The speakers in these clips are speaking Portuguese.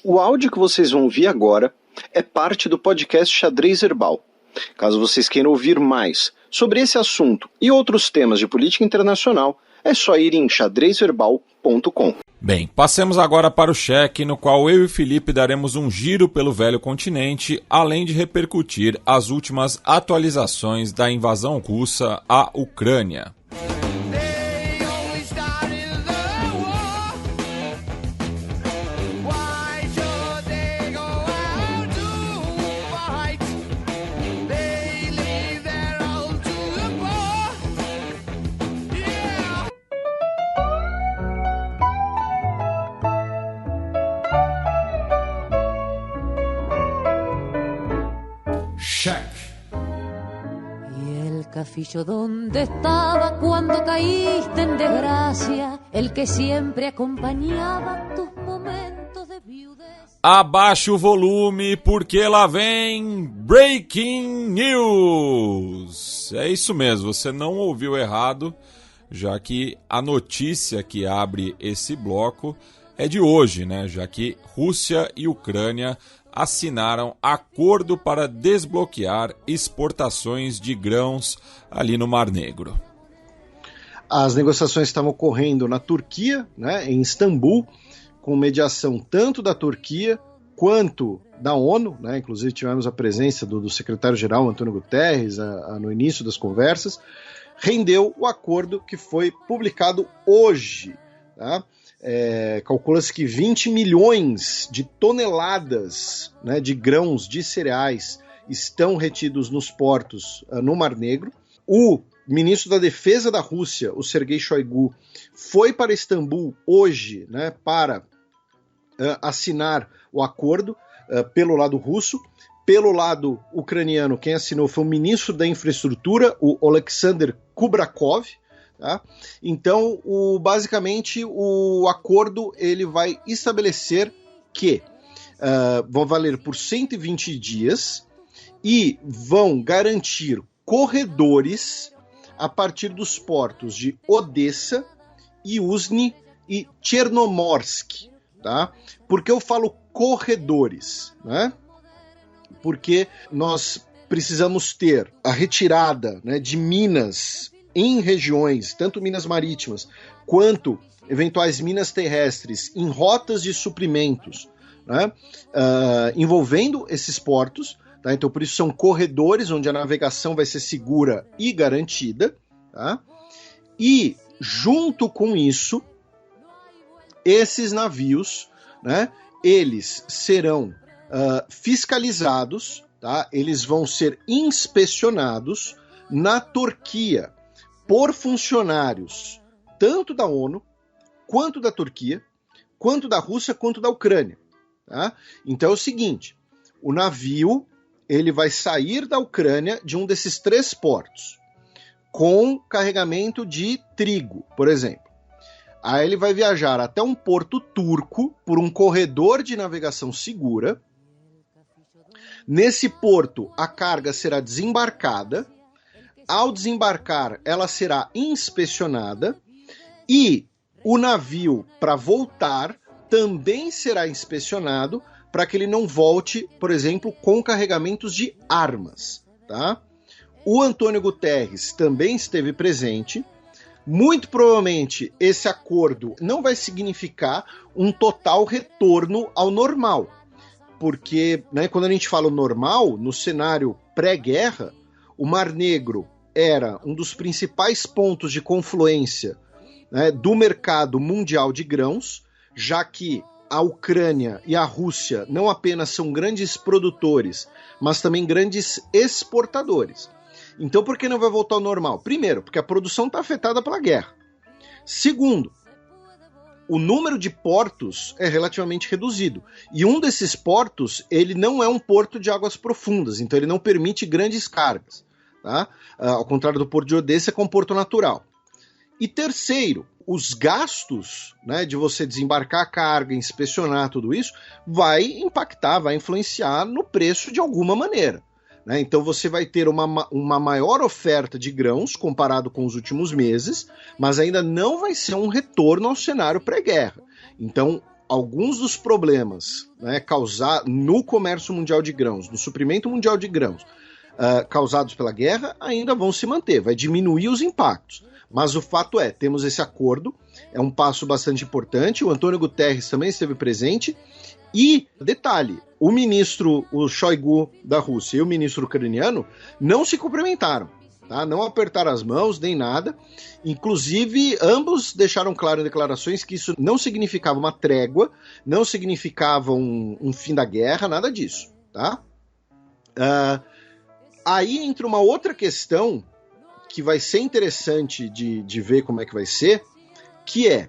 O áudio que vocês vão ouvir agora é parte do podcast Xadrez Herbal. Caso vocês queiram ouvir mais sobre esse assunto e outros temas de política internacional, é só ir em xadrezherbal.com. Bem, passemos agora para o cheque, no qual eu e o Felipe daremos um giro pelo velho continente, além de repercutir as últimas atualizações da invasão russa à Ucrânia. Cafillo, ¿dónde estaba cuando caíste en desgracia? El que siempre acompañaba tus momentos de viudez. Abaixe o volume, porque lá vem Breaking News. É isso mesmo, você não ouviu errado, já que a notícia que abre esse bloco é de hoje, né? Já que Rússia e Ucrânia assinaram acordo para desbloquear exportações de grãos ali no Mar Negro. As negociações estavam ocorrendo na Turquia, né, em Istambul, com mediação tanto da Turquia quanto da ONU, né, inclusive tivemos a presença do secretário-geral Antônio Guterres no início das conversas. Rendeu o acordo que foi publicado hoje, tá? Calcula-se que 20 milhões de toneladas, né, de grãos, de cereais, estão retidos nos portos no Mar Negro. O ministro da Defesa da Rússia, o Sergei Shoigu, foi para Istambul hoje, né, para assinar o acordo pelo lado russo. Pelo lado ucraniano, quem assinou foi o ministro da Infraestrutura, o Oleksandr Kubrakov. Tá? Então, basicamente, o acordo ele vai estabelecer que vão valer por 120 dias e vão garantir corredores a partir dos portos de Odessa, Yuzhny e Chernomorsk. Tá? Por que eu falo corredores? Né? Porque nós precisamos ter a retirada, né, de minas em regiões, tanto minas marítimas, quanto eventuais minas terrestres, em rotas de suprimentos, né, envolvendo esses portos. Tá? Então, por isso são corredores onde a navegação vai ser segura e garantida. Tá? E, junto com isso, esses navios, né, eles serão fiscalizados, tá? Eles vão ser inspecionados na Turquia por funcionários tanto da ONU, quanto da Turquia, quanto da Rússia, quanto da Ucrânia. Tá? Então é o seguinte, o navio ele vai sair da Ucrânia de um desses 3 portos, com carregamento de trigo, por exemplo. Aí ele vai viajar até um porto turco por um corredor de navegação segura. Nesse porto, a carga será desembarcada. Ao desembarcar, ela será inspecionada e o navio, para voltar, também será inspecionado para que ele não volte, por exemplo, com carregamentos de armas. Tá? O Antônio Guterres também esteve presente. Muito provavelmente esse acordo não vai significar um total retorno ao normal. Porque, né, quando a gente fala normal, no cenário pré-guerra, o Mar Negro era um dos principais pontos de confluência, né, do mercado mundial de grãos, já que a Ucrânia e a Rússia não apenas são grandes produtores, mas também grandes exportadores. Então, por que não vai voltar ao normal? Primeiro, porque a produção está afetada pela guerra. Segundo, o número de portos é relativamente reduzido. E um desses portos, ele não é um porto de águas profundas, então ele não permite grandes cargas. Tá? Ao contrário do porto de Odessa, que é um porto natural. E terceiro, os gastos, né, de você desembarcar a carga, inspecionar tudo isso, vai impactar, vai influenciar no preço de alguma maneira. Né? Então você vai ter uma maior oferta de grãos comparado com os últimos meses, mas ainda não vai ser um retorno ao cenário pré-guerra. Então, alguns dos problemas, né, causados no comércio mundial de grãos, no suprimento mundial de grãos, causados pela guerra, ainda vão se manter, vai diminuir os impactos. Mas o fato é, temos esse acordo, é um passo bastante importante, o Antônio Guterres também esteve presente, e, detalhe, o Shoigu da Rússia e o ministro ucraniano não se cumprimentaram, tá? Não apertaram as mãos, nem nada. Inclusive, ambos deixaram claro em declarações que isso não significava uma trégua, não significava um fim da guerra, nada disso, tá? Aí entra uma outra questão que vai ser interessante de ver como é que vai ser, que é,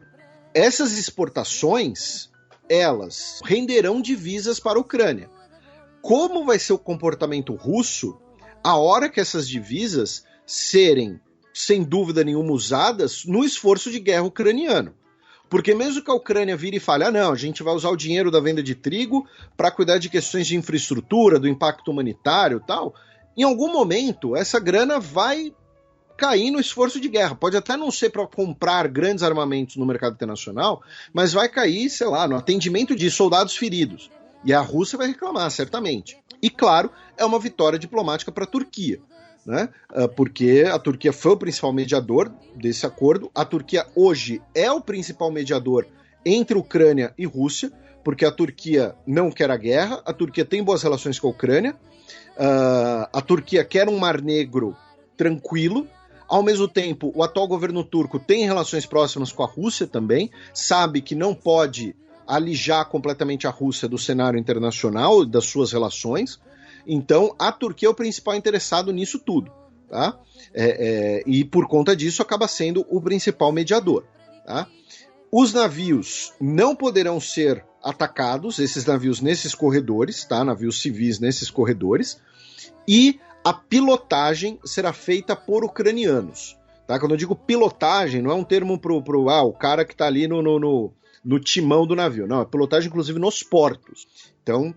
essas exportações, elas renderão divisas para a Ucrânia. Como vai ser o comportamento russo a hora que essas divisas serem, sem dúvida nenhuma, usadas no esforço de guerra ucraniano? Porque mesmo que a Ucrânia vire e fale, não, a gente vai usar o dinheiro da venda de trigo para cuidar de questões de infraestrutura, do impacto humanitário e tal, em algum momento essa grana vai cair no esforço de guerra. Pode até não ser para comprar grandes armamentos no mercado internacional, mas vai cair, sei lá, no atendimento de soldados feridos. E a Rússia vai reclamar, certamente. E, claro, é uma vitória diplomática para a Turquia, né? Porque a Turquia foi o principal mediador desse acordo. A Turquia hoje é o principal mediador entre Ucrânia e Rússia, porque a Turquia não quer a guerra, a Turquia tem boas relações com a Ucrânia, a Turquia quer um Mar Negro tranquilo. Ao mesmo tempo, o atual governo turco tem relações próximas com a Rússia também, sabe que não pode alijar completamente a Rússia do cenário internacional, das suas relações. Então, a Turquia é o principal interessado nisso tudo, tá? E por conta disso acaba sendo o principal mediador, tá? Os navios não poderão ser atacados, esses navios nesses corredores, tá? Navios civis nesses corredores, e a pilotagem será feita por ucranianos, tá? Quando eu digo pilotagem, não é um termo pro o cara que está ali no timão do navio, não, é pilotagem inclusive nos portos. Então,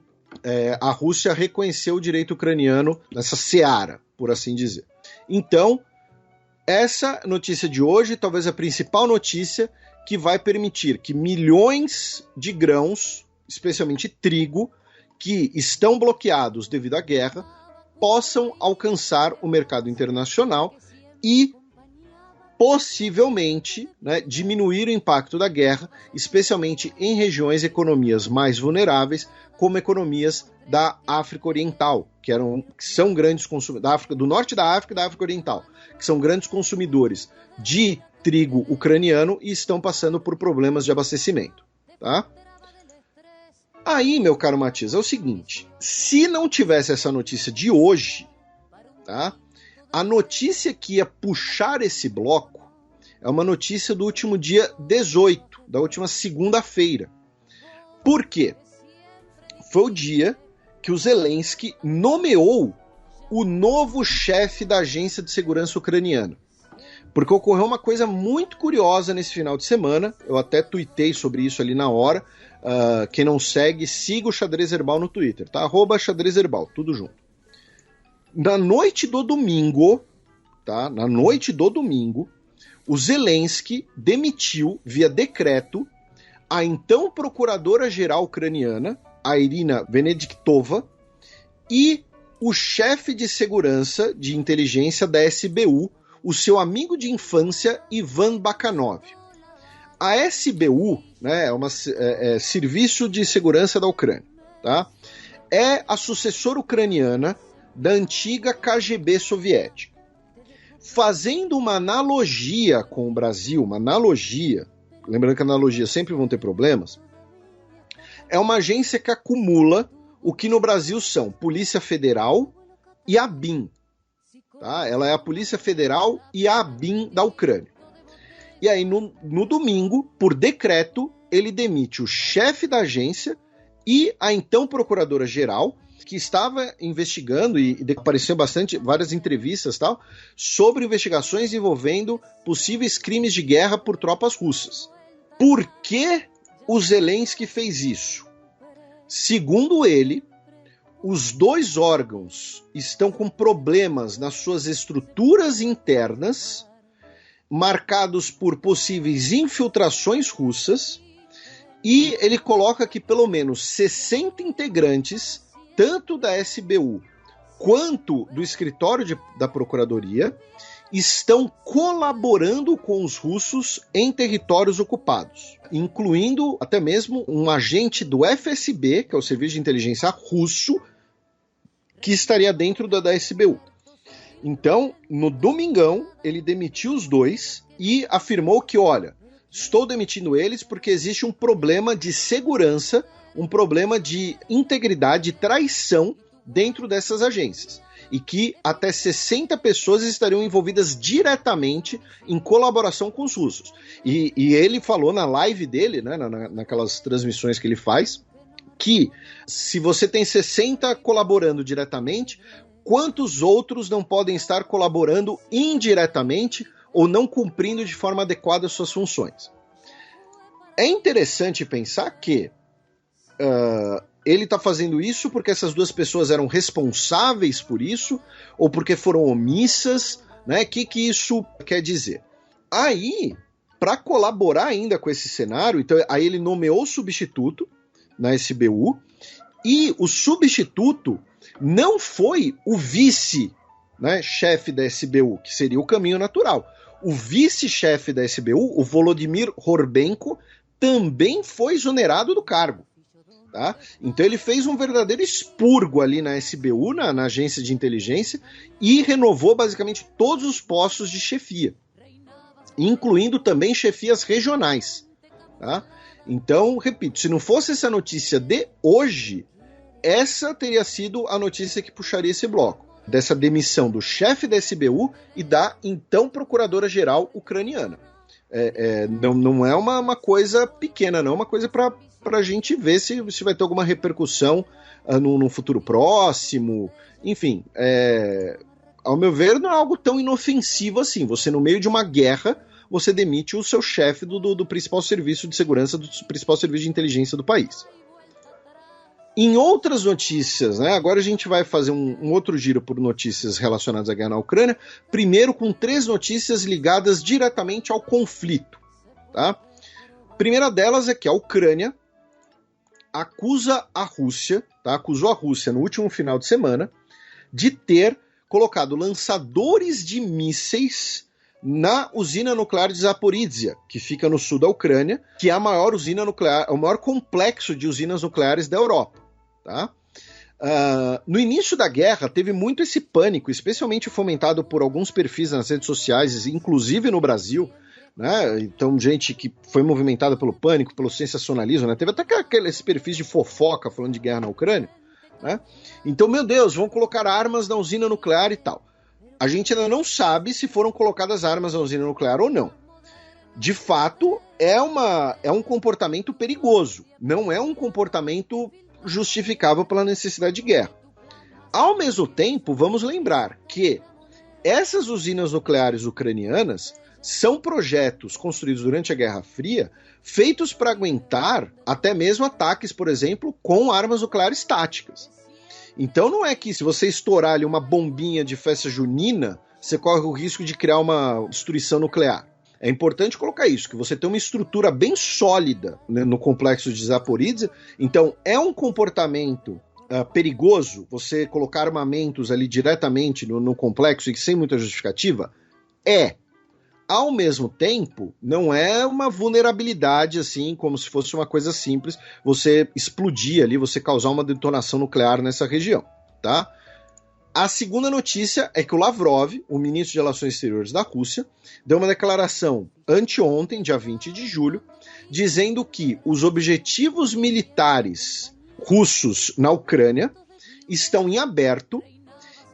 a Rússia reconheceu o direito ucraniano nessa seara, por assim dizer. Então, essa notícia de hoje, talvez a principal notícia que vai permitir que milhões de grãos, especialmente trigo, que estão bloqueados devido à guerra, possam alcançar o mercado internacional e possivelmente, né, diminuir o impacto da guerra, especialmente em regiões e economias mais vulneráveis, como economias da África Oriental, que são grandes consumidores, do norte da África e da África Oriental, que são grandes consumidores de trigo ucraniano e estão passando por problemas de abastecimento, tá? Aí, meu caro Matias, é o seguinte, se não tivesse essa notícia de hoje, tá? A notícia que ia puxar esse bloco é uma notícia do último dia 18, da última segunda-feira. Por quê? Foi o dia que o Zelensky nomeou o novo chefe da Agência de Segurança Ucraniana. Porque ocorreu uma coisa muito curiosa nesse final de semana, eu até tuitei sobre isso ali na hora. Quem não segue, siga o Xadrez Herbal no Twitter, tá? @Xadrez Herbal, tudo junto. Na noite do domingo, tá? Na noite do domingo, o Zelensky demitiu, via decreto, a então procuradora-geral ucraniana, a Irina Venediktova, e o chefe de segurança de inteligência da SBU, o seu amigo de infância, Ivan Bakanov. A SBU, né, é Serviço de Segurança da Ucrânia, tá? É a sucessora ucraniana da antiga KGB soviética. Fazendo uma analogia com o Brasil, lembrando que analogias sempre vão ter problemas, é uma agência que acumula o que no Brasil são Polícia Federal e a BIM. Tá? Ela é a Polícia Federal e a BIM da Ucrânia. E aí, no domingo, por decreto, ele demite o chefe da agência e a então procuradora-geral, que estava investigando, e apareceu várias entrevistas tal, sobre investigações envolvendo possíveis crimes de guerra por tropas russas. Por que o Zelensky fez isso? Segundo ele, os dois órgãos estão com problemas nas suas estruturas internas, marcados por possíveis infiltrações russas, E ele coloca que pelo menos 60 integrantes, tanto da SBU quanto do escritório da Procuradoria, estão colaborando com os russos em territórios ocupados, incluindo até mesmo um agente do FSB, que é o Serviço de Inteligência Russo, que estaria dentro da SBU. Então, no domingão, ele demitiu os dois e afirmou que, olha, estou demitindo eles porque existe um problema de segurança, um problema de integridade e traição dentro dessas agências. E que até 60 pessoas estariam envolvidas diretamente em colaboração com os russos. E ele falou na live dele, né, naquelas transmissões que ele faz, que se você tem 60 colaborando diretamente, quantos outros não podem estar colaborando indiretamente ou não cumprindo de forma adequada as suas funções? É interessante pensar que ele está fazendo isso porque essas duas pessoas eram responsáveis por isso ou porque foram omissas, né? O que isso quer dizer? Aí, para colaborar ainda com esse cenário, então, aí ele nomeou o substituto na SBU e o substituto não foi o vice, né, chefe da SBU, que seria o caminho natural. O vice-chefe da SBU, o Volodymyr Horbenko, também foi exonerado do cargo. Tá? Então ele fez um verdadeiro expurgo ali na SBU, na agência de inteligência, e renovou basicamente todos os postos de chefia, incluindo também chefias regionais. Tá? Então, repito, se não fosse essa notícia de hoje, essa teria sido a notícia que puxaria esse bloco, dessa demissão do chefe da SBU e da então procuradora-geral ucraniana. Não é uma coisa pequena, não é uma coisa para a gente ver se vai ter alguma repercussão no futuro próximo. Enfim, ao meu ver, não é algo tão inofensivo assim. Você, no meio de uma guerra, você demite o seu chefe do principal serviço de segurança, do principal serviço de inteligência do país. Em outras notícias, né, agora a gente vai fazer um outro giro por notícias relacionadas à guerra na Ucrânia, primeiro com 3 notícias ligadas diretamente ao conflito. Tá? A primeira delas é que a Ucrânia acusa a Rússia, tá? Acusou a Rússia no último final de semana de ter colocado lançadores de mísseis na usina nuclear de Zaporizhia, que fica no sul da Ucrânia, que é a maior usina nuclear, o maior complexo de usinas nucleares da Europa. Tá? No início da guerra teve muito esse pânico, especialmente fomentado por alguns perfis nas redes sociais, inclusive no Brasil, né? Então gente que foi movimentada pelo pânico, pelo sensacionalismo, né? Teve até aqueles perfis de fofoca falando de guerra na Ucrânia, né? Então, meu Deus, vão colocar armas na usina nuclear e tal. A gente ainda não sabe se foram colocadas armas na usina nuclear ou não. De fato, é um comportamento perigoso, não é um comportamento justificável pela necessidade de guerra. Ao mesmo tempo, vamos lembrar que essas usinas nucleares ucranianas são projetos construídos durante a Guerra Fria, feitos para aguentar até mesmo ataques, por exemplo, com armas nucleares táticas. Então não é que se você estourar ali uma bombinha de festa junina, você corre o risco de criar uma destruição nuclear. É importante colocar isso, que você tem uma estrutura bem sólida, né, no complexo de Zaporizhia. Então é um comportamento perigoso você colocar armamentos ali diretamente no complexo e sem muita justificativa? Ao mesmo tempo, não é uma vulnerabilidade assim, como se fosse uma coisa simples, você explodir ali, você causar uma detonação nuclear nessa região, tá? A segunda notícia é que o Lavrov, o ministro de Relações Exteriores da Rússia, deu uma declaração anteontem, dia 20 de julho, dizendo que os objetivos militares russos na Ucrânia estão em aberto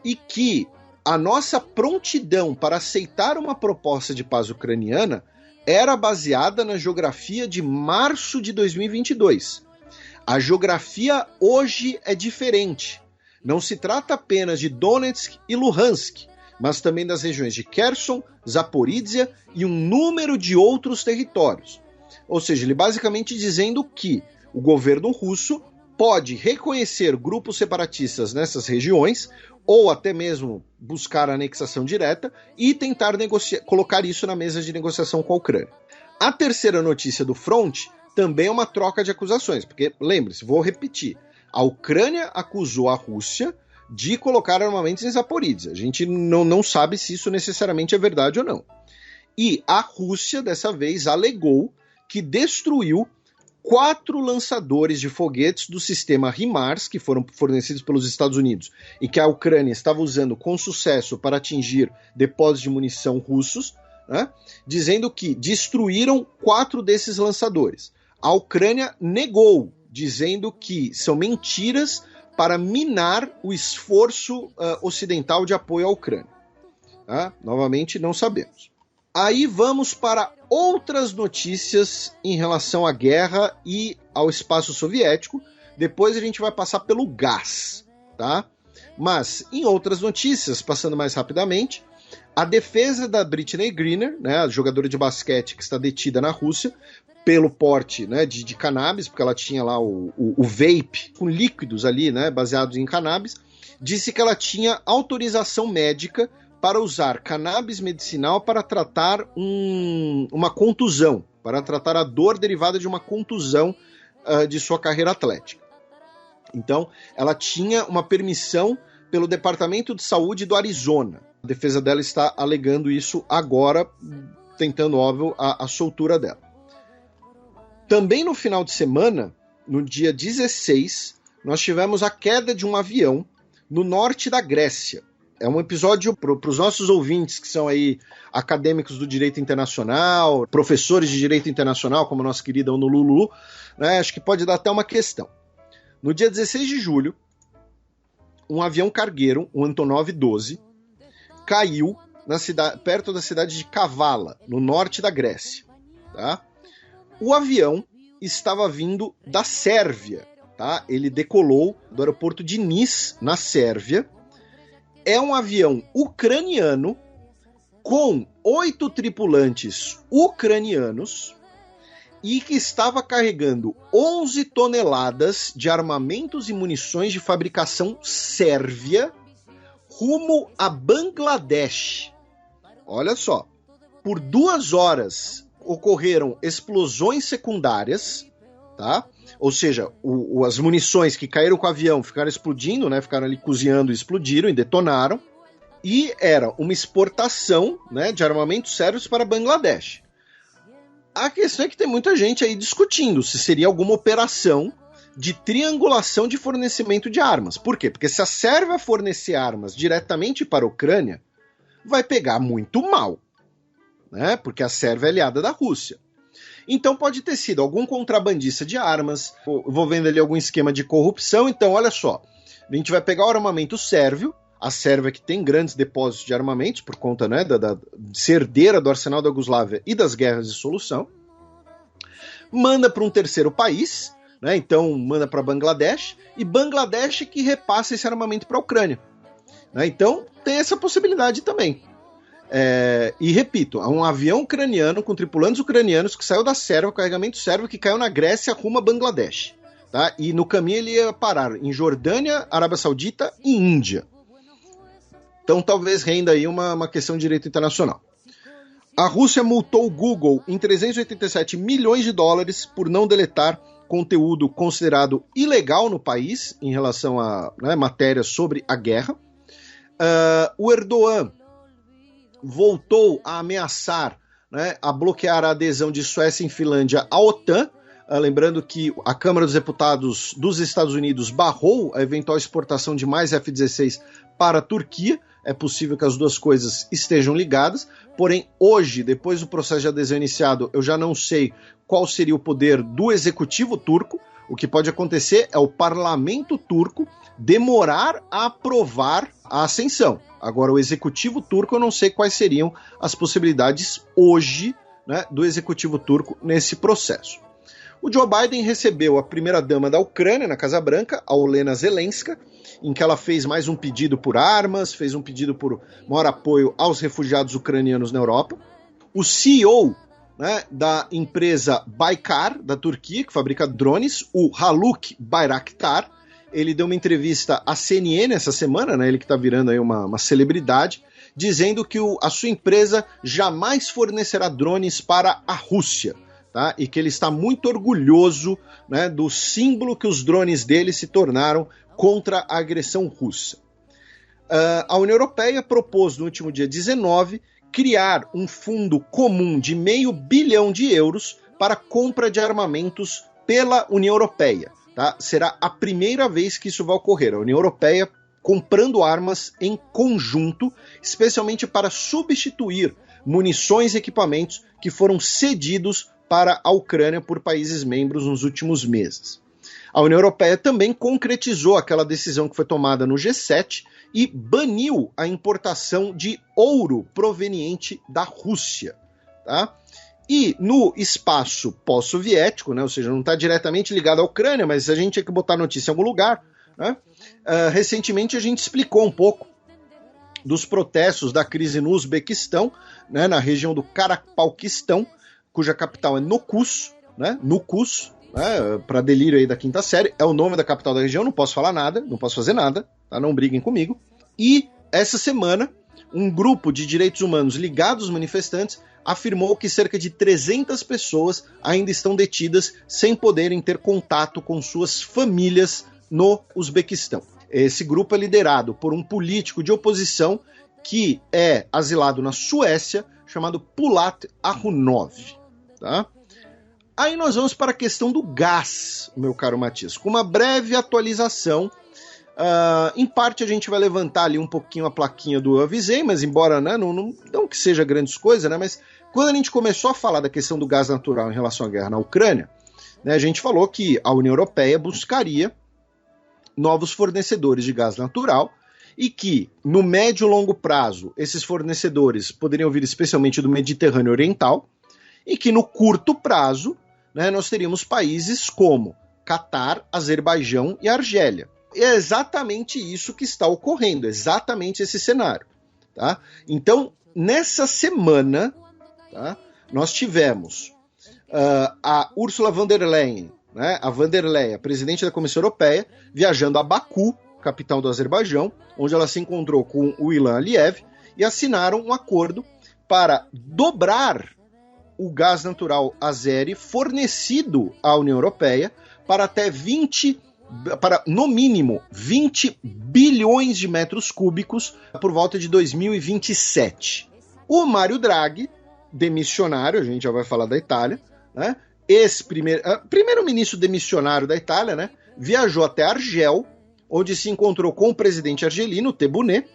e que a nossa prontidão para aceitar uma proposta de paz ucraniana era baseada na geografia de março de 2022. A geografia hoje é diferente. Não se trata apenas de Donetsk e Luhansk, mas também das regiões de Kherson, Zaporizhia e um número de outros territórios. Ou seja, ele basicamente dizendo que o governo russo pode reconhecer grupos separatistas nessas regiões ou até mesmo buscar a anexação direta e tentar colocar isso na mesa de negociação com a Ucrânia. A terceira notícia do front também é uma troca de acusações, porque, lembre-se, vou repetir, a Ucrânia acusou a Rússia de colocar armamentos em Zaporizhzhia. A gente não sabe se isso necessariamente é verdade ou não. E a Rússia, dessa vez, alegou que destruiu 4 lançadores de foguetes do sistema HIMARS, que foram fornecidos pelos Estados Unidos, e que a Ucrânia estava usando com sucesso para atingir depósitos de munição russos, né, dizendo que destruíram 4 desses lançadores. A Ucrânia negou, dizendo que são mentiras para minar o esforço ocidental de apoio à Ucrânia. Tá? Novamente, não sabemos. Aí vamos para outras notícias em relação à guerra e ao espaço soviético. Depois a gente vai passar pelo gás, tá? Mas, em outras notícias, passando mais rapidamente, a defesa da Brittney Griner, né, a jogadora de basquete que está detida na Rússia, pelo porte, né, de cannabis, porque ela tinha lá o vape com líquidos ali, né, baseados em cannabis, disse que ela tinha autorização médica para usar cannabis medicinal para tratar uma contusão, para tratar a dor derivada de uma contusão de sua carreira atlética. Então, ela tinha uma permissão pelo Departamento de Saúde do Arizona. A defesa dela está alegando isso agora, tentando, óbvio, a soltura dela. Também no final de semana, no dia 16, nós tivemos a queda de um avião no norte da Grécia. É um episódio para os nossos ouvintes que são aí acadêmicos do direito internacional, professores de direito internacional, como a nossa querida Honolulu, né, acho que pode dar até uma questão. No dia 16 de julho, um avião cargueiro, o Antonov 12, caiu perto da cidade de Kavala, no norte da Grécia. Tá? O avião estava vindo da Sérvia. Tá? Ele decolou do aeroporto de Nice, na Sérvia. É um avião ucraniano com 8 tripulantes ucranianos e que estava carregando 11 toneladas de armamentos e munições de fabricação sérvia rumo a Bangladesh. Olha só, por 2 horas ocorreram explosões secundárias, tá? Ou seja, as munições que caíram com o avião ficaram explodindo, né? Ficaram ali cozinhando e explodiram e detonaram. E era uma exportação, né, de armamentos sérvios para Bangladesh. A questão é que tem muita gente aí discutindo se seria alguma operação de triangulação de fornecimento de armas. Por quê? Porque se a Sérvia fornecer armas diretamente para a Ucrânia, vai pegar muito mal, né? Porque a Sérvia é aliada da Rússia. Então pode ter sido algum contrabandista de armas, envolvendo ali algum esquema de corrupção. Então, olha só, a gente vai pegar o armamento sérvio, a Sérvia que tem grandes depósitos de armamentos, por conta, né, de ser herdeira do arsenal da Iugoslávia e das guerras de solução, manda para um terceiro país, né, então manda para Bangladesh, e Bangladesh que repassa esse armamento para a Ucrânia. Né, então tem essa possibilidade também. E repito, há um avião ucraniano com tripulantes ucranianos que saiu da Sérvia, carregamento sérvio, que caiu na Grécia rumo a Bangladesh. Tá? E no caminho ele ia parar em Jordânia, Arábia Saudita e Índia. Então talvez renda aí uma questão de direito internacional. A Rússia multou o Google em 387 milhões de dólares por não deletar conteúdo considerado ilegal no país em relação a, né, matérias sobre a guerra. O Erdogan voltou a ameaçar, né, a bloquear a adesão de Suécia e Finlândia à OTAN, lembrando que a Câmara dos Deputados dos Estados Unidos barrou a eventual exportação de mais F-16 para a Turquia. É possível que as duas coisas estejam ligadas, porém hoje, depois do processo de adesão iniciado, eu já não sei qual seria o poder do executivo turco. O que pode acontecer é o parlamento turco demorar a aprovar a ascensão. Agora, o executivo turco, eu não sei quais seriam as possibilidades hoje, né, do executivo turco nesse processo. O Joe Biden recebeu a primeira-dama da Ucrânia na Casa Branca, a Olena Zelenska, em que ela fez mais um pedido por armas, fez um pedido por maior apoio aos refugiados ucranianos na Europa. O CEO, né, da empresa Baykar, da Turquia, que fabrica drones, o Haluk Bayraktar, ele deu uma entrevista à CNN essa semana, né, ele que está virando aí uma celebridade, dizendo que a sua empresa jamais fornecerá drones para a Rússia. tá? E que ele está muito orgulhoso, né, do símbolo que os drones dele se tornaram contra a agressão russa. A União Europeia propôs no último dia 19 criar um fundo comum de €500 bilhão para compra de armamentos pela União Europeia. Tá? Será a primeira vez que isso vai ocorrer. A União Europeia comprando armas em conjunto, especialmente para substituir munições e equipamentos que foram cedidos para a Ucrânia por países membros nos últimos meses. A União Europeia também concretizou aquela decisão que foi tomada no G7 e baniu a importação de ouro proveniente da Rússia. Tá? E no espaço pós-soviético, né, ou seja, não está diretamente ligado à Ucrânia, mas a gente tinha que botar notícia em algum lugar, né, recentemente a gente explicou um pouco dos protestos da crise no Uzbequistão, né, na região do Karakalpaquistão, cuja capital é Nukus, né, para delírio aí da quinta série, é o nome da capital da região, não posso falar nada, não posso fazer nada, tá? Não briguem comigo. E essa semana, um grupo de direitos humanos ligados aos manifestantes afirmou que cerca de 300 pessoas ainda estão detidas sem poderem ter contato com suas famílias no Uzbequistão. Esse grupo é liderado por um político de oposição que é asilado na Suécia, chamado Pulat Arunov. Tá? Aí nós vamos para a questão do gás, meu caro Matias, com uma breve atualização. Em parte a gente vai levantar ali um pouquinho a plaquinha do eu avisei, mas embora, né, não que seja grandes coisas, né, mas quando a gente começou a falar da questão do gás natural em relação à guerra na Ucrânia, né, a gente falou que a União Europeia buscaria novos fornecedores de gás natural e que no médio e longo prazo esses fornecedores poderiam vir especialmente do Mediterrâneo Oriental e que no curto prazo, né, nós teríamos países como Catar, Azerbaijão e Argélia. E é exatamente isso que está ocorrendo, exatamente esse cenário. Tá? Então, nessa semana, tá, nós tivemos a Ursula von der Leyen, né, a von der Leyen, a presidente da Comissão Europeia, viajando a Baku, capital do Azerbaijão, onde ela se encontrou com o Ilham Aliyev e assinaram um acordo para dobrar o gás natural azeri fornecido à União Europeia para no mínimo 20 bilhões de metros cúbicos por volta de 2027. O Mário Draghi, demissionário, a gente já vai falar da Itália, né? Primeiro-ministro demissionário da Itália, né? Viajou até Argel, onde se encontrou com o presidente argelino, Tebboune,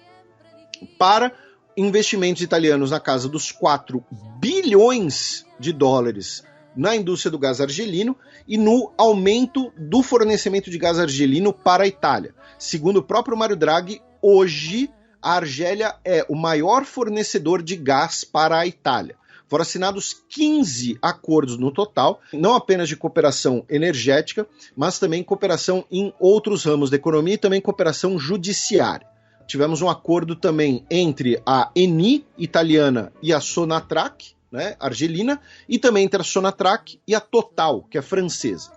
para investimentos italianos na casa dos 4 bilhões de dólares na indústria do gás argelino e no aumento do fornecimento de gás argelino para a Itália. Segundo o próprio Mário Draghi, hoje a Argélia é o maior fornecedor de gás para a Itália. Foram assinados 15 acordos no total, não apenas de cooperação energética, mas também cooperação em outros ramos da economia e também cooperação judiciária. Tivemos um acordo também entre a Eni, italiana, e a Sonatrach, né, argelina, e também entre a Sonatrach e a Total, que é francesa.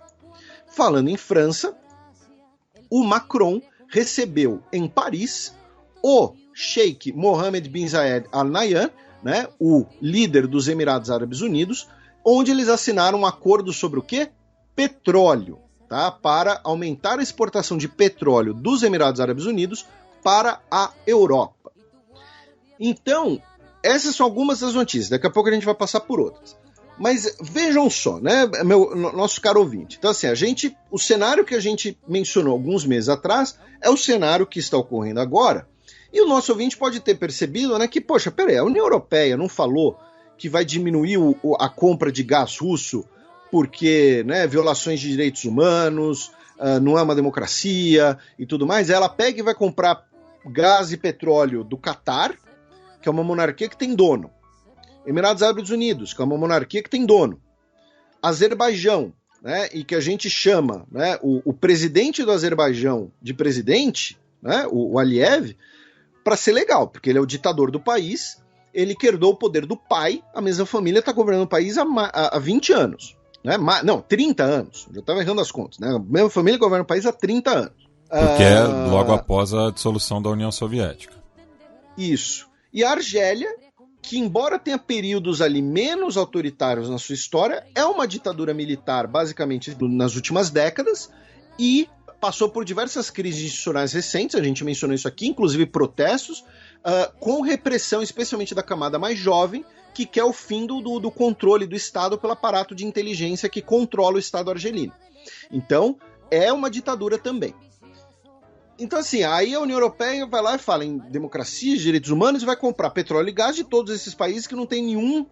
Falando em França, o Macron recebeu em Paris o Sheikh Mohammed bin Zayed Al Nahyan, né, o líder dos Emirados Árabes Unidos, onde eles assinaram um acordo sobre o quê? Petróleo, tá? Para aumentar a exportação de petróleo dos Emirados Árabes Unidos para a Europa. Então, essas são algumas das notícias, daqui a pouco a gente vai passar por outras. Mas vejam só, né, nosso caro ouvinte. Então, assim, o cenário que a gente mencionou alguns meses atrás é o cenário que está ocorrendo agora. E o nosso ouvinte pode ter percebido, né, que, poxa, peraí, a União Europeia não falou que vai diminuir a compra de gás russo porque, né, violações de direitos humanos, não é uma democracia e tudo mais. Ela pega e vai comprar gás e petróleo do Catar, que é uma monarquia que tem dono. Emirados Árabes Unidos, que é uma monarquia que tem dono. Azerbaijão, né, e que a gente chama, né, o presidente do Azerbaijão de presidente, né, o Aliyev, para ser legal, porque ele é o ditador do país, ele que herdou o poder do pai, a mesma família está governando o país há 20 anos. Né? Não, 30 anos, já estava errando as contas. Né? A mesma família governa o país há 30 anos. Porque é logo após a dissolução da União Soviética. Isso. E a Argélia, que, embora tenha períodos ali menos autoritários na sua história, é uma ditadura militar, basicamente, nas últimas décadas, e passou por diversas crises institucionais recentes, a gente mencionou isso aqui, inclusive protestos, com repressão, especialmente da camada mais jovem, que quer o fim do controle do Estado pelo aparato de inteligência que controla o Estado argelino. Então, é uma ditadura também. Então, assim, aí a União Europeia vai lá e fala em democracia, direitos humanos, e vai comprar petróleo e gás de todos esses países que não tem nenhum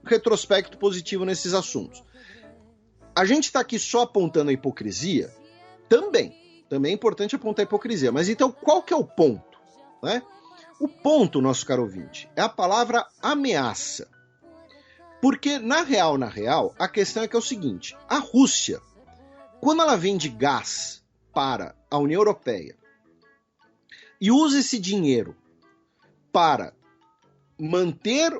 retrospecto positivo nesses assuntos. A gente está aqui só apontando a hipocrisia? Também é importante apontar a hipocrisia. Mas então, qual que é o ponto? Né? O ponto, nosso caro ouvinte, é a palavra ameaça. Porque, na real, a questão é que é o seguinte, a Rússia, quando ela vende gás para a União Europeia, e usa esse dinheiro para manter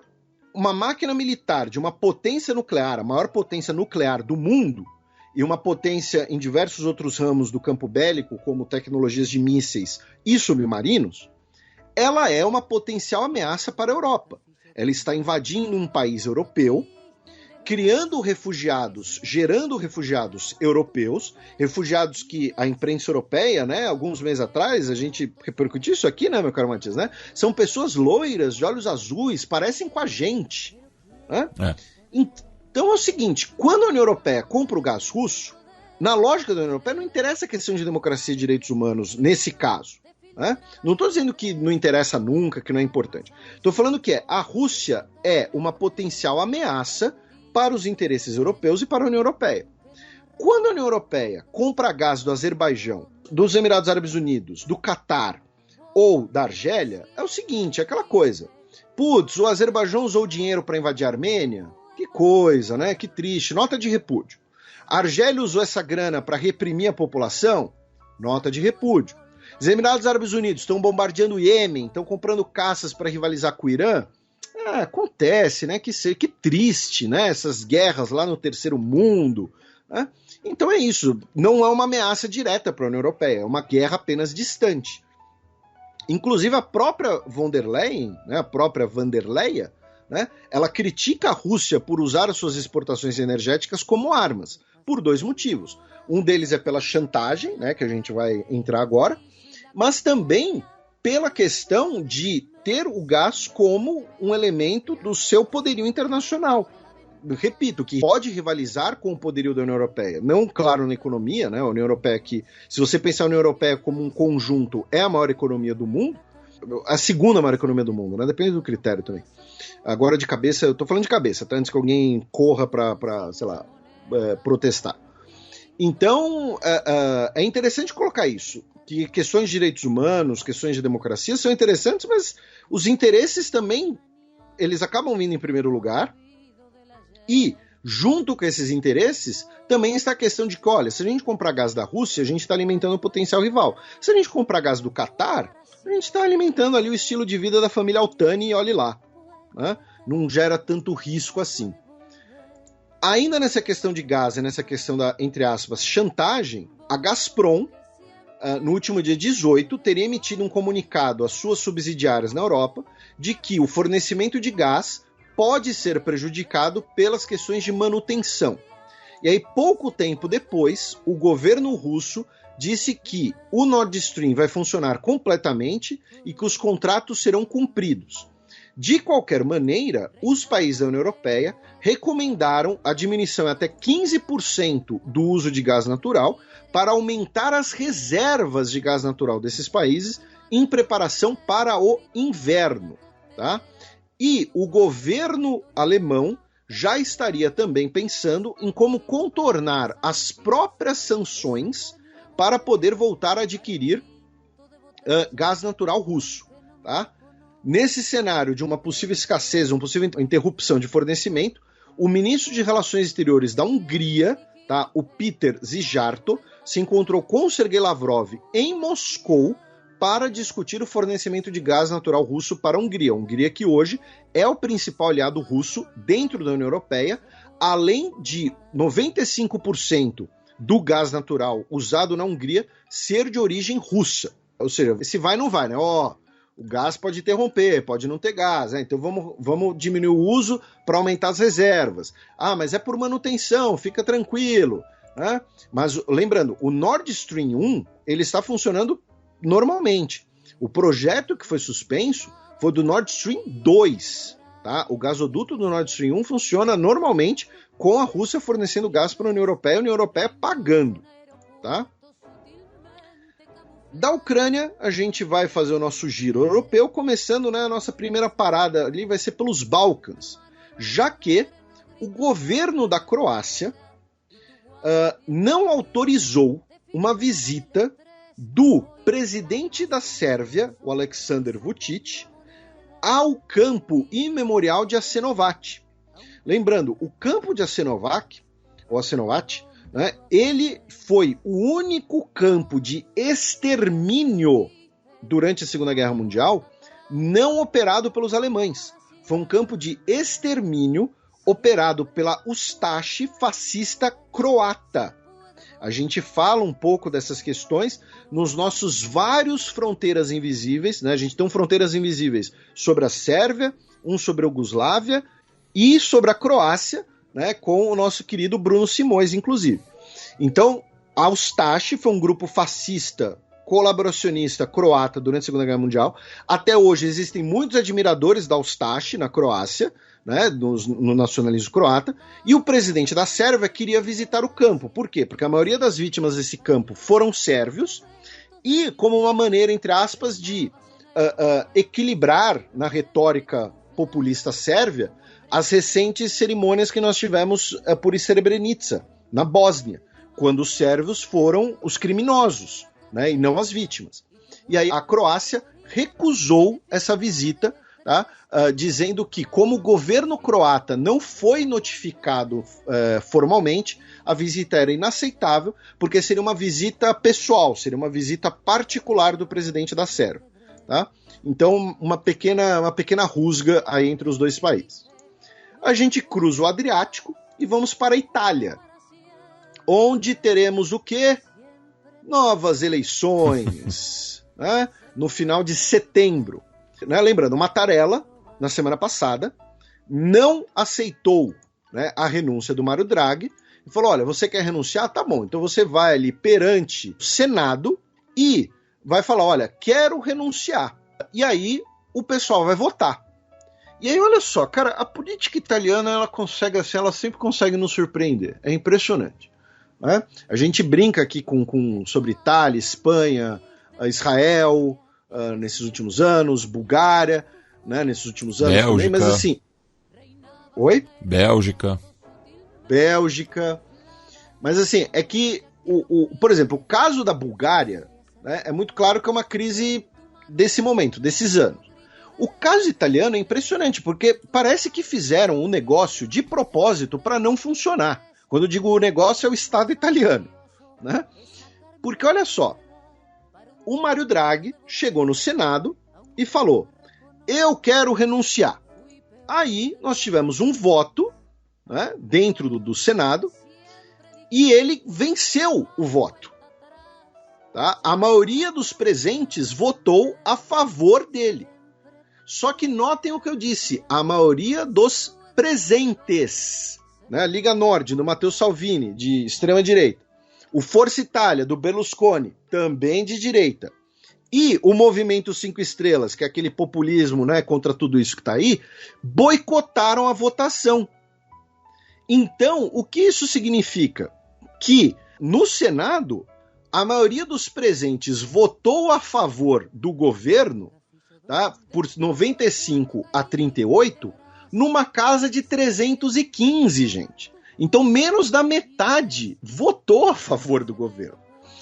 uma máquina militar de uma potência nuclear, a maior potência nuclear do mundo, e uma potência em diversos outros ramos do campo bélico, como tecnologias de mísseis e submarinos, ela é uma potencial ameaça para a Europa. Ela está invadindo um país europeu, criando refugiados, gerando refugiados europeus, refugiados que a imprensa europeia, né, alguns meses atrás, a gente repercutiu isso aqui, né, meu caro Matias, né? São pessoas loiras, de olhos azuis, parecem com a gente. Né? Então é o seguinte, quando a União Europeia compra o gás russo, na lógica da União Europeia não interessa a questão de democracia e direitos humanos nesse caso. Né? Não estou dizendo que não interessa nunca, que não é importante. Estou falando que a Rússia é uma potencial ameaça para os interesses europeus e para a União Europeia. Quando a União Europeia compra gás do Azerbaijão, dos Emirados Árabes Unidos, do Catar ou da Argélia, é o seguinte, é aquela coisa. Putz, o Azerbaijão usou dinheiro para invadir a Armênia? Que coisa, né? Que triste, nota de repúdio. A Argélia usou essa grana para reprimir a população? Nota de repúdio. Os Emirados Árabes Unidos estão bombardeando o Iêmen, estão comprando caças para rivalizar com o Irã? Acontece, né? Que triste, né? Essas guerras lá no terceiro mundo. Né? Então é isso. Não é uma ameaça direta para a União Europeia, é uma guerra apenas distante. Inclusive a própria von der Leyen, né? A própria Vanderleia, né? Ela critica a Rússia por usar as suas exportações energéticas como armas, por dois motivos. Um deles é pela chantagem, né? Que a gente vai entrar agora, mas também pela questão de ter o gás como um elemento do seu poderio internacional. Repito, que pode rivalizar com o poderio da União Europeia. Não, claro, na economia, né? A União Europeia que, se você pensar a União Europeia como um conjunto, é a maior economia do mundo, a segunda maior economia do mundo, né? Depende do critério também. Agora de cabeça, eu tô falando de cabeça, tá? Antes que alguém corra pra sei lá, protestar. Então, é interessante colocar isso. Que questões de direitos humanos, questões de democracia são interessantes, mas os interesses também, eles acabam vindo em primeiro lugar. E, junto com esses interesses, também está a questão de que, olha, se a gente comprar gás da Rússia, a gente está alimentando o potencial rival. Se a gente comprar gás do Catar, a gente está alimentando ali o estilo de vida da família Altani e olhe lá. Né? Não gera tanto risco assim. Ainda nessa questão de gás, nessa questão da, entre aspas, chantagem, a Gazprom, no último dia 18, teria emitido um comunicado às suas subsidiárias na Europa de que o fornecimento de gás pode ser prejudicado pelas questões de manutenção. E aí, pouco tempo depois, o governo russo disse que o Nord Stream vai funcionar completamente e que os contratos serão cumpridos. De qualquer maneira, os países da União Europeia recomendaram a diminuição até 15% do uso de gás natural para aumentar as reservas de gás natural desses países em preparação para o inverno. Tá? E o governo alemão já estaria também pensando em como contornar as próprias sanções para poder voltar a adquirir gás natural russo. Tá? Nesse cenário de uma possível escassez, uma possível interrupção de fornecimento, o ministro de Relações Exteriores da Hungria, tá, o Péter Szijjártó, se encontrou com o Sergei Lavrov em Moscou para discutir o fornecimento de gás natural russo para a Hungria. A Hungria que hoje é o principal aliado russo dentro da União Europeia, além de 95% do gás natural usado na Hungria ser de origem russa. Ou seja, se vai não vai, né? O gás pode interromper, pode não ter gás, né? Então vamos diminuir o uso para aumentar as reservas. Ah, mas é por manutenção, fica tranquilo. Né? Mas lembrando, o Nord Stream 1 ele está funcionando normalmente. O projeto que foi suspenso foi do Nord Stream 2. Tá? O gasoduto do Nord Stream 1 funciona normalmente com a Rússia fornecendo gás para a União Europeia e a União Europeia pagando. Tá? Da Ucrânia, a gente vai fazer o nosso giro europeu, começando, né, a nossa primeira parada ali vai ser pelos Balcãs, já que o governo da Croácia não autorizou uma visita do presidente da Sérvia, o Aleksandar Vučić, ao campo imemorial de Jasenovac. Lembrando, o campo de Jasenovac, né, ele foi o único campo de extermínio durante a Segunda Guerra Mundial não operado pelos alemães. Foi um campo de extermínio operado pela Ustaše fascista croata. A gente fala um pouco dessas questões nos nossos vários Fronteiras Invisíveis, né? A gente tem Fronteiras Invisíveis sobre a Sérvia, um sobre a Iugoslávia e sobre a Croácia, né? Com o nosso querido Bruno Simões, inclusive. Então, a Ustaše foi um grupo fascista colaboracionista croata durante a Segunda Guerra Mundial. Até hoje existem muitos admiradores da Ustaše na Croácia, né, no nacionalismo croata, e o presidente da Sérvia queria visitar o campo. Por quê? Porque a maioria das vítimas desse campo foram sérvios, e como uma maneira, entre aspas, de equilibrar na retórica populista sérvia as recentes cerimônias que nós tivemos por Srebrenica, na Bósnia, quando os sérvios foram os criminosos, né, e não as vítimas. E aí a Croácia recusou essa visita, tá? Dizendo que, como o governo croata não foi notificado formalmente, a visita era inaceitável, porque seria uma visita pessoal, seria uma visita particular do presidente da Sérvia. Tá? Então, uma pequena rusga aí entre os dois países. A gente cruza o Adriático e vamos para a Itália, onde teremos o quê? Novas eleições, né? No final de setembro. Né? Lembrando, Mattarella, na semana passada, não aceitou, né, a renúncia do Mário Draghi e falou, olha, você quer renunciar? Tá bom, então você vai ali perante o Senado e vai falar, olha, quero renunciar. E aí o pessoal vai votar. E aí, olha só, cara, a política italiana, ela consegue, assim, ela sempre consegue nos surpreender. É impressionante. Né? A gente brinca aqui sobre Itália, Espanha, Israel, nesses últimos anos, Bulgária, né, nesses últimos anos Bélgica. Também, mas assim... Oi? Bélgica. Mas assim, é que, por exemplo, o caso da Bulgária, né, é muito claro que é uma crise desse momento, desses anos. O caso italiano é impressionante, porque parece que fizeram um negócio de propósito para não funcionar. Quando eu digo o negócio, é o Estado italiano. Né? Porque, olha só, o Mário Draghi chegou no Senado e falou, eu quero renunciar. Aí nós tivemos um voto, né, dentro do Senado, e ele venceu o voto. Tá? A maioria dos presentes votou a favor dele. Só que notem o que eu disse, a maioria dos presentes. Né? Liga Nord, do Matteo Salvini, de extrema-direita. O Força Itália, do Berlusconi, também de direita. E o Movimento 5 Estrelas, que é aquele populismo, né, contra tudo isso que está aí, boicotaram a votação. Então, o que isso significa? Que no Senado, a maioria dos presentes votou a favor do governo, tá, por 95 a 38, numa casa de 315, gente. Então, menos da metade votou a favor do governo.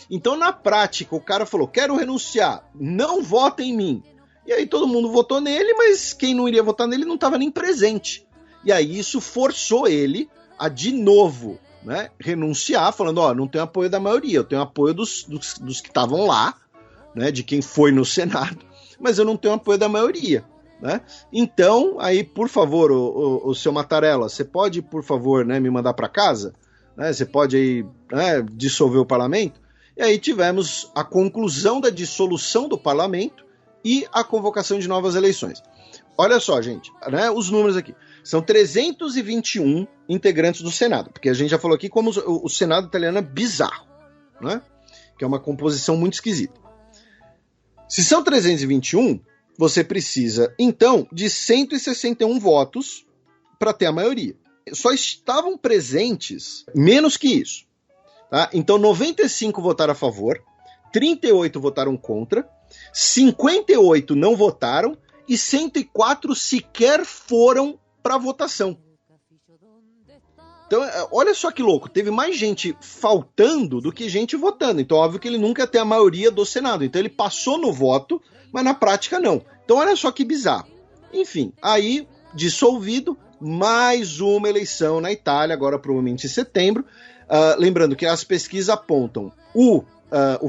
Então, na prática, o cara falou, quero renunciar, não vota em mim. E aí todo mundo votou nele, mas quem não iria votar nele não estava nem presente. E aí isso forçou ele a, de novo, né, renunciar, falando, ó, não tenho apoio da maioria, eu tenho apoio dos que estavam lá, né, de quem foi no Senado, mas eu não tenho apoio da maioria. Né? Então, aí, por favor, o seu Mattarella, você pode, por favor, né, me mandar para casa? Né? Você pode aí, né, dissolver o parlamento? E aí tivemos a conclusão da dissolução do parlamento e a convocação de novas eleições. Olha só, gente, né, os números aqui. São 321 integrantes do Senado, porque a gente já falou aqui como o Senado italiano é bizarro, né? Que é uma composição muito esquisita. Se são 321, você precisa, então, de 161 votos para ter a maioria. Só estavam presentes menos que isso. Tá? Então, 95 votaram a favor, 38 votaram contra, 58 não votaram e 104 sequer foram para votação. Então, olha só que louco, teve mais gente faltando do que gente votando. Então, óbvio que ele nunca ia ter a maioria do Senado. Então, ele passou no voto, mas na prática não. Então, olha só que bizarro. Enfim, aí, dissolvido, mais uma eleição na Itália, agora provavelmente em setembro. Lembrando que as pesquisas apontam o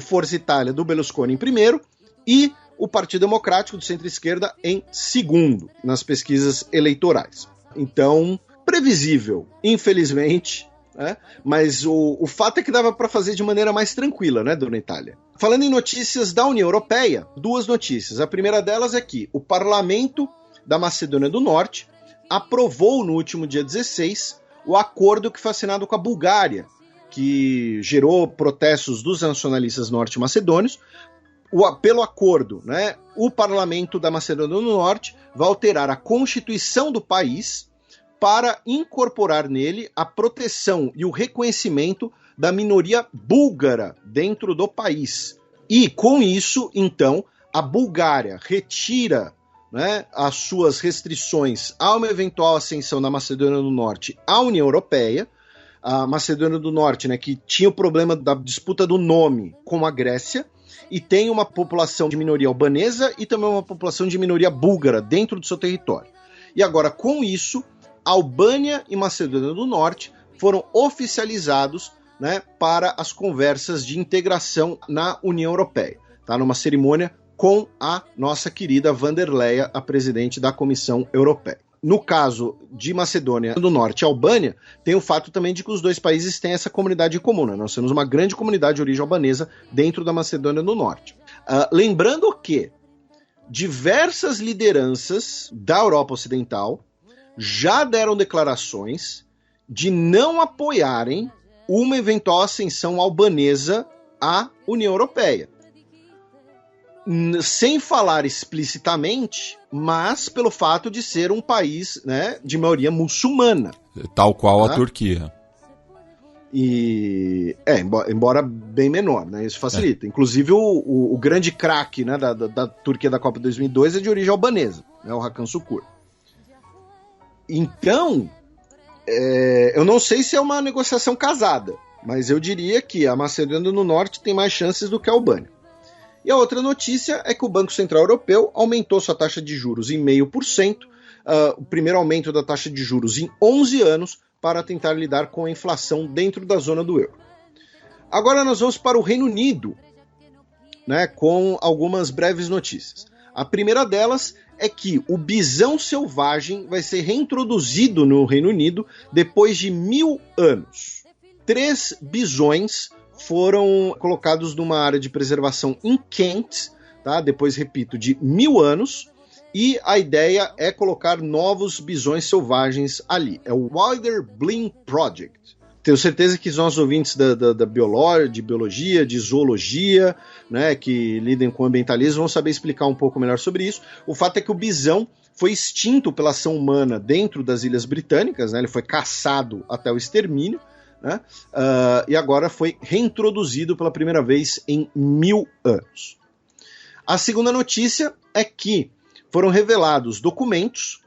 Forza Itália do Berlusconi em primeiro e o Partido Democrático do centro-esquerda em segundo nas pesquisas eleitorais. Então, previsível, infelizmente, né? Mas o fato é que dava para fazer de maneira mais tranquila, né, dona Itália? Falando em notícias da União Europeia, duas notícias. A primeira delas é que o parlamento da Macedônia do Norte aprovou no último dia 16 o acordo que foi assinado com a Bulgária, que gerou protestos dos nacionalistas norte-macedônios. Pelo acordo, né, o parlamento da Macedônia do Norte vai alterar a constituição do país para incorporar nele a proteção e o reconhecimento da minoria búlgara dentro do país. E, com isso, então, a Bulgária retira, né, as suas restrições a uma eventual ascensão da Macedônia do Norte à União Europeia. A Macedônia do Norte, né, que tinha o problema da disputa do nome com a Grécia, e tem uma população de minoria albanesa e também uma população de minoria búlgara dentro do seu território. E agora, com isso, Albânia e Macedônia do Norte foram oficializados, né, para as conversas de integração na União Europeia, tá? Numa cerimônia com a nossa querida von der Leyen, a presidente da Comissão Europeia. No caso de Macedônia do Norte e Albânia, tem o fato também de que os dois países têm essa comunidade em comum, né? Nós temos uma grande comunidade de origem albanesa dentro da Macedônia do Norte. Lembrando que diversas lideranças da Europa Ocidental já deram declarações de não apoiarem uma eventual ascensão albanesa à União Europeia. Sem falar explicitamente, mas pelo fato de ser um país, né, de maioria muçulmana. Tal qual a Turquia. E embora bem menor, né? Isso facilita. Inclusive o grande craque, né, da Turquia da Copa 2002 é de origem albanesa, né, o Hakan Şükür. Então, eu não sei se é uma negociação casada, mas eu diria que a Macedônia do Norte tem mais chances do que a Albânia. E a outra notícia é que o Banco Central Europeu aumentou sua taxa de juros em 0,5%, o primeiro aumento da taxa de juros em 11 anos, para tentar lidar com a inflação dentro da zona do euro. Agora nós vamos para o Reino Unido, né, com algumas breves notícias. A primeira delas é que o bisão selvagem vai ser reintroduzido no Reino Unido depois de 1000 anos. 3 bisões foram colocados numa área de preservação em Kent, tá? Depois, repito, de 1000 anos, e a ideia é colocar novos bisões selvagens ali. É o Wilder Blim Project. Tenho certeza que os nossos ouvintes de biologia, de zoologia, né, que lidam com ambientalismo, vão saber explicar um pouco melhor sobre isso. O fato é que o bisão foi extinto pela ação humana dentro das Ilhas Britânicas, né? Ele foi caçado até o extermínio, né? E agora foi reintroduzido pela primeira vez em 1000 anos. A segunda notícia é que foram revelados documentos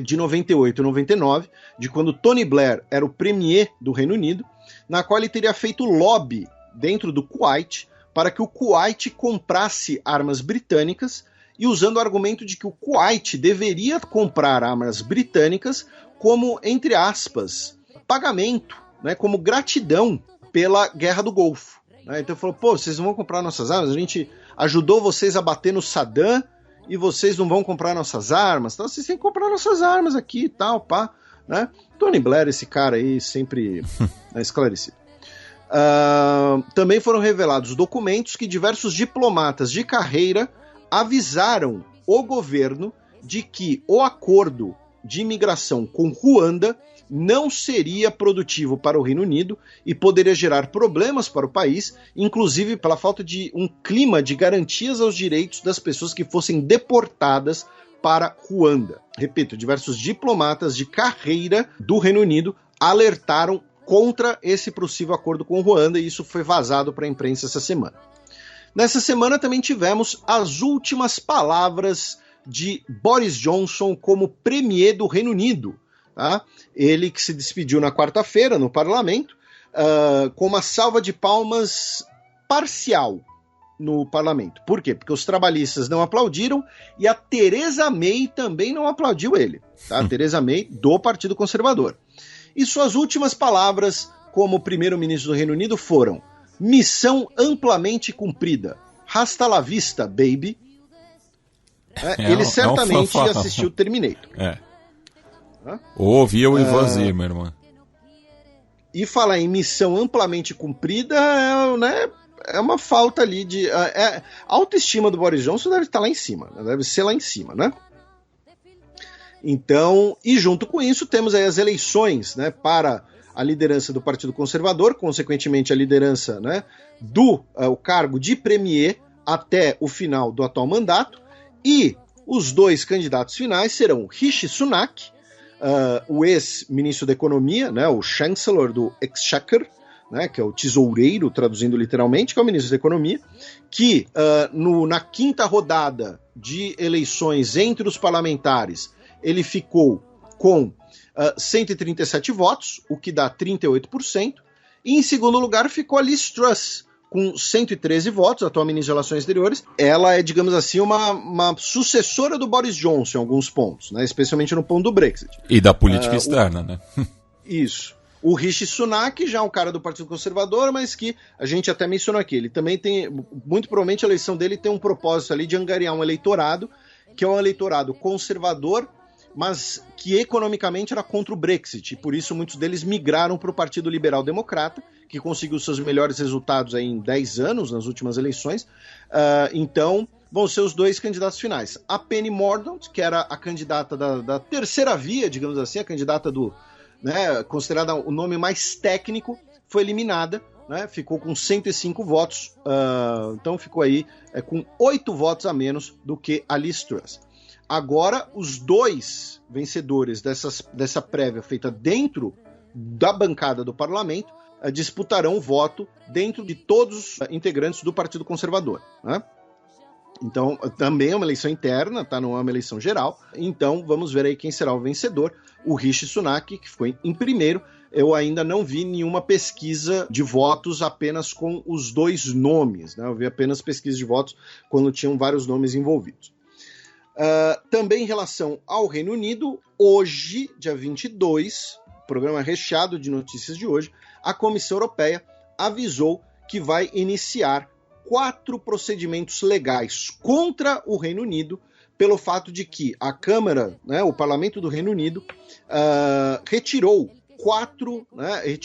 de 98 e 99, de quando Tony Blair era o premier do Reino Unido, na qual ele teria feito lobby dentro do Kuwait para que o Kuwait comprasse armas britânicas, e usando o argumento de que o Kuwait deveria comprar armas britânicas como, entre aspas, pagamento, né, como gratidão pela Guerra do Golfo. Né? Então falou, vocês não vão comprar nossas armas? A gente ajudou vocês a bater no Saddam e vocês não vão comprar nossas armas? Então vocês têm que comprar nossas armas aqui e tal, pá. Né? Tony Blair, esse cara aí, sempre esclarecido. Também foram revelados documentos que diversos diplomatas de carreira avisaram o governo de que o acordo de imigração com Ruanda não seria produtivo para o Reino Unido e poderia gerar problemas para o país, inclusive pela falta de um clima de garantias aos direitos das pessoas que fossem deportadas para Ruanda. Repito, diversos diplomatas de carreira do Reino Unido alertaram contra esse possível acordo com Ruanda e isso foi vazado para a imprensa essa semana. Nessa semana também tivemos as últimas palavras de Boris Johnson como premier do Reino Unido. Tá? Ele que se despediu na quarta-feira no parlamento com uma salva de palmas parcial no parlamento. Por quê? Porque os trabalhistas não aplaudiram e a Theresa May também não aplaudiu ele. Tá? A Theresa May do Partido Conservador. E suas últimas palavras como primeiro-ministro do Reino Unido foram: missão amplamente cumprida. Hasta la vista, baby. Ele certamente assistiu Terminator. Ouvia o Ivan Zimmerman. E falar em missão amplamente cumprida é uma falta ali de... a autoestima do Boris Johnson deve estar lá em cima. Deve ser lá em cima, né? Então, e junto com isso, temos aí as eleições, né, para a liderança do Partido Conservador, consequentemente a liderança, né, o cargo de premier até o final do atual mandato, e os dois candidatos finais serão Rishi Sunak, o ex-ministro da Economia, né, o Chancellor do Exchequer, né, que é o tesoureiro, traduzindo literalmente, que é o ministro da Economia, que na quinta rodada de eleições entre os parlamentares, ele ficou com 137 votos, o que dá 38%, e em segundo lugar ficou a Liz Truss, com 113 votos, atual ministra de Relações Exteriores. Ela é, digamos assim, uma sucessora do Boris Johnson em alguns pontos, né, especialmente no ponto do Brexit. E da política externa, né? Isso. O Rishi Sunak já é um cara do Partido Conservador, mas que a gente até mencionou aqui. Ele também tem, muito provavelmente a eleição dele tem um propósito ali de angariar um eleitorado, que é um eleitorado conservador, mas que economicamente era contra o Brexit, e por isso muitos deles migraram para o Partido Liberal Democrata, que conseguiu seus melhores resultados aí em 10 anos, nas últimas eleições. Então, vão ser os dois candidatos finais. A Penny Mordaunt, que era a candidata da terceira via, digamos assim, a candidata considerada o nome mais técnico, foi eliminada, né, ficou com 105 votos, então ficou aí com 8 votos a menos do que a Liz Truss. Agora, os dois vencedores dessa prévia feita dentro da bancada do parlamento disputarão o voto dentro de todos os integrantes do Partido Conservador, né? Então, também é uma eleição interna, tá? Não é uma eleição geral. Então, vamos ver aí quem será o vencedor. O Rishi Sunak, que ficou em primeiro. Eu ainda não vi nenhuma pesquisa de votos apenas com os dois nomes, né? Eu vi apenas pesquisa de votos quando tinham vários nomes envolvidos. Também em relação ao Reino Unido, hoje, dia 22, programa recheado de notícias de hoje, a Comissão Europeia avisou que vai iniciar 4 procedimentos legais contra o Reino Unido pelo fato de que a Câmara, né, o Parlamento do Reino Unido, retirou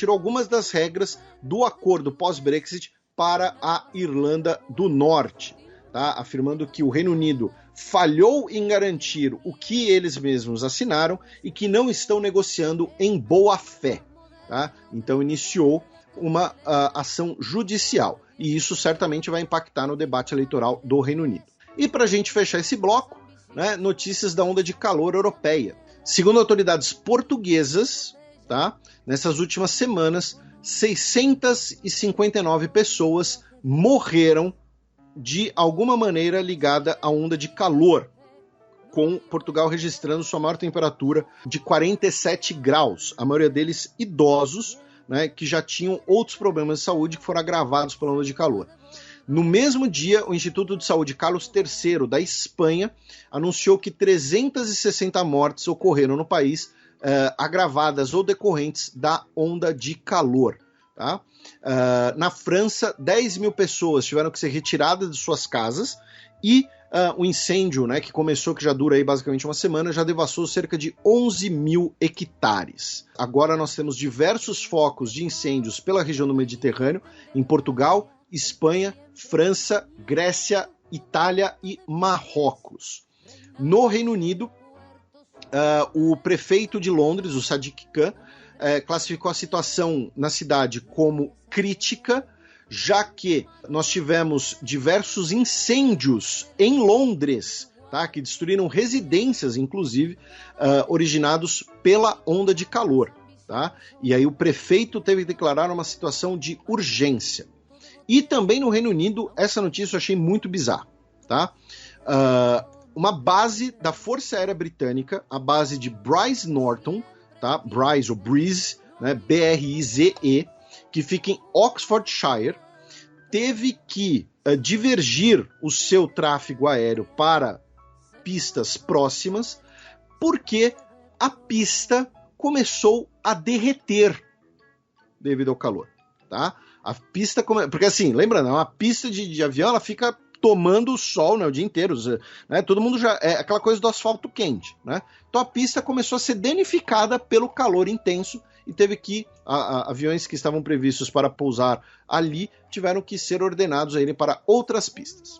algumas das regras do acordo pós-Brexit para a Irlanda do Norte, tá? Afirmando que o Reino Unido falhou em garantir o que eles mesmos assinaram e que não estão negociando em boa fé. Tá? Então iniciou uma ação judicial e isso certamente vai impactar no debate eleitoral do Reino Unido. E para a gente fechar esse bloco, né, notícias da onda de calor europeia. Segundo autoridades portuguesas, tá, nessas últimas semanas, 659 pessoas morreram de alguma maneira ligada à onda de calor, com Portugal registrando sua maior temperatura de 47 graus, a maioria deles idosos, né, que já tinham outros problemas de saúde que foram agravados pela onda de calor. No mesmo dia, o Instituto de Saúde Carlos III da Espanha anunciou que 360 mortes ocorreram no país, agravadas ou decorrentes da onda de calor. Tá? Na França, 10 mil pessoas tiveram que ser retiradas de suas casas e o incêndio, né, que começou, que já dura aí basicamente uma semana, já devassou cerca de 11 mil hectares. Agora nós temos diversos focos de incêndios pela região do Mediterrâneo, em Portugal, Espanha, França, Grécia, Itália e Marrocos. No Reino Unido, o prefeito de Londres, o Sadiq Khan, classificou a situação na cidade como crítica, já que nós tivemos diversos incêndios em Londres, tá, que destruíram residências, inclusive, originados pela onda de calor. Tá? E aí o prefeito teve que declarar uma situação de urgência. E também no Reino Unido, essa notícia eu achei muito bizarra. Tá? Uma base da Força Aérea Britânica, a base de Brize Norton, tá? Brize ou Breeze, né? B-R-I-Z-E, que fica em Oxfordshire, teve que divergir o seu tráfego aéreo para pistas próximas, porque a pista começou a derreter devido ao calor, tá? A pista, porque assim, lembrando, uma pista de avião, ela fica tomando o sol, né, o dia inteiro, né? Todo mundo já é aquela coisa do asfalto quente, né? Então a pista começou a ser danificada pelo calor intenso e teve que aviões que estavam previstos para pousar ali tiveram que ser ordenados a irem para outras pistas.